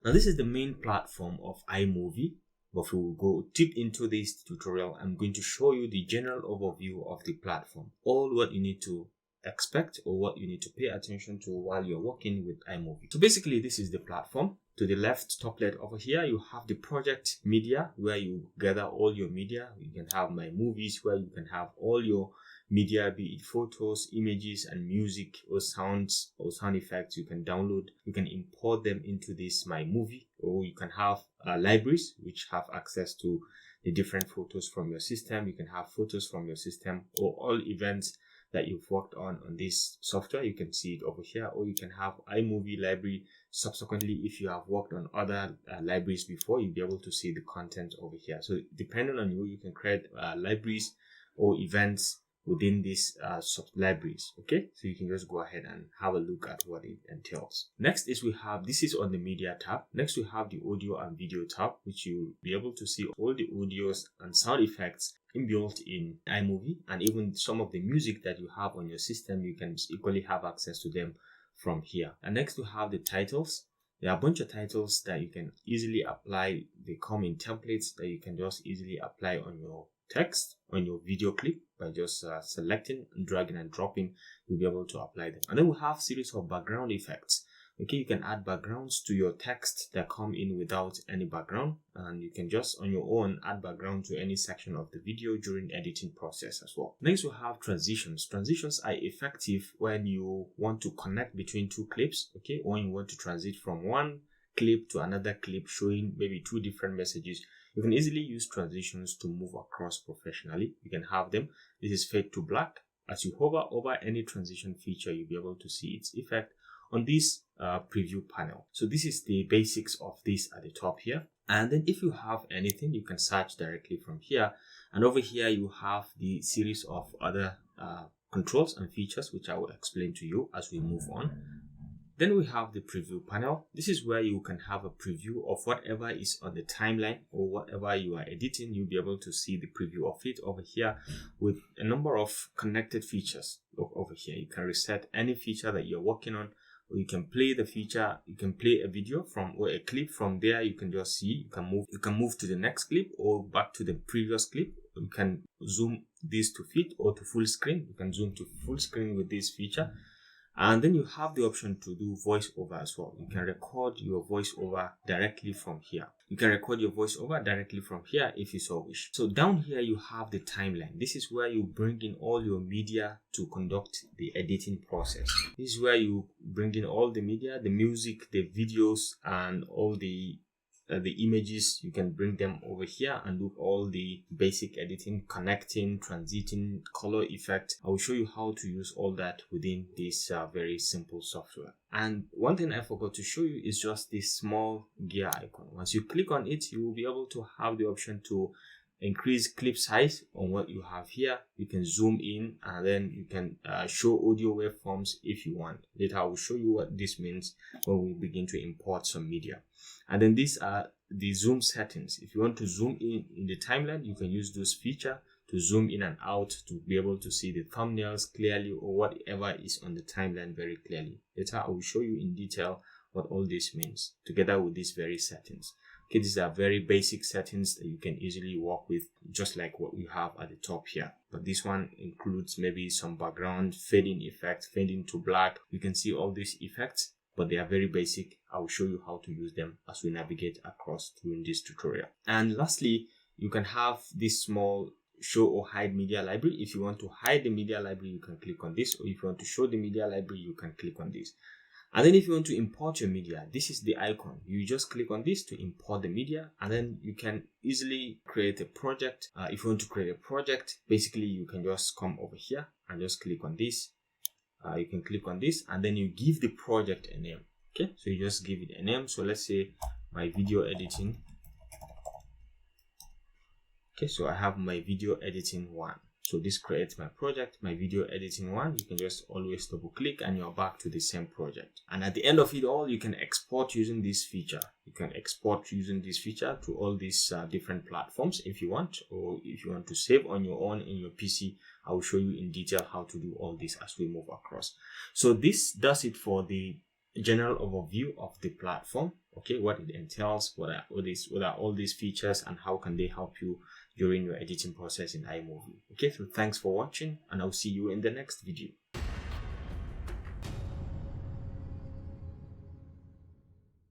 Now this is the main platform of iMovie. But we will go deep into this tutorial. I'm going to show you the general overview of the platform, all what you need to expect or what you need to pay attention to while you're working with iMovie. So basically, this is the platform. To the left top left over here, you have the project media where you gather all your media. You can have my movies where you can have all your media, be it photos, images, and music or sounds or sound effects. You can download, you can import them into this my movie, or you can have libraries which have access to the different photos from your system. You can have photos from your system or all events that you've worked on this software. You can see it over here, or you can have iMovie library. Subsequently, if you have worked on other libraries before, you'll be able to see the content over here. So depending on you can create libraries or events within these sub libraries. Okay, so you can just go ahead and have a look at what it entails. Next is we have, this is on the media tab. Next we have the audio and video tab, which you'll be able to see all the audios and sound effects inbuilt in iMovie, and even some of the music that you have on your system, you can equally have access to them from here. And next we have the titles. There are a bunch of titles that you can easily apply. They come in templates that you can just easily apply on your text, on your video clip by just selecting, dragging and dropping. You'll be able to apply them. And then we have series of background effects. Okay, you can add backgrounds to your text that come in without any background, and you can just on your own add background to any section of the video during editing process as well. Next we have transitions. Transitions are effective when you want to connect between two clips, okay, or you want to transit from one clip to another clip showing maybe two different messages. You can easily use transitions to move across professionally. You can have them. This is fade to black. As you hover over any transition feature, you'll be able to see its effect on this preview panel. So this is the basics of this at the top here. And then if you have anything, you can search directly from here. And over here, you have the series of other controls and features, which I will explain to you as we move on. Then we have the preview panel. This is where you can have a preview of whatever is on the timeline or whatever you are editing. You'll be able to see the preview of it over here with a number of connected features. Look over here. You can reset any feature that you're working on, or you can play the feature. You can play a video from or a clip from there. You can just see, you can move to the next clip or back to the previous clip. You can zoom this to fit or to full screen. You can zoom to full screen with this feature. And then you have the option to do voiceover as well. You can record your voiceover directly from here. You can record your voiceover directly from here if you so wish. So down here you have the timeline. This is where you bring in all your media to conduct the editing process. This is where you bring in all the media, the music, the videos, and all the images. You can bring them over here and do all the basic editing, connecting, transiting, color effect. I will show you how to use all that within this very simple software. And one thing I forgot to show you is just this small gear icon. Once you click on it, you will be able to have the option to increase clip size on what you have here. You can zoom in, and then you can show audio waveforms if you want. Later I will show you what this means when we begin to import some media. And then these are the zoom settings. If you want to zoom in the timeline, you can use this feature to zoom in and out to be able to see the thumbnails clearly or whatever is on the timeline very clearly. Later I will show you in detail what all this means together with these very settings. Okay, these are very basic settings that you can easily work with, just like what we have at the top here. But this one includes maybe some background fading effect, fading to black. You can see all these effects, but they are very basic. I will show you how to use them as we navigate across during this tutorial. And lastly, you can have this small show or hide media library. If you want to hide the media library, you can click on this, or if you want to show the media library, you can click on this. And then if you want to import your media, this is the icon. You just click on this to import the media, and then you can easily create a project. If you want to create a project, basically you can just come over here and just click on this. You can click on this, and then you give the project a name. Okay, so you just give it a name. So let's say my video editing. Okay, so I have my video editing 1. So this creates my project, my video editing 1. You can just always double click and you're back to the same project. And at the end of it all, you can export using this feature. You can export using this feature to all these different platforms if you want, or if you want to save on your own in your PC. I will show you in detail how to do all this as we move across. So this does it for the general overview of the platform, okay, what it entails, what are all these features, and how can they help you during your editing process in iMovie. Okay, so thanks for watching, and I'll see you in the next video.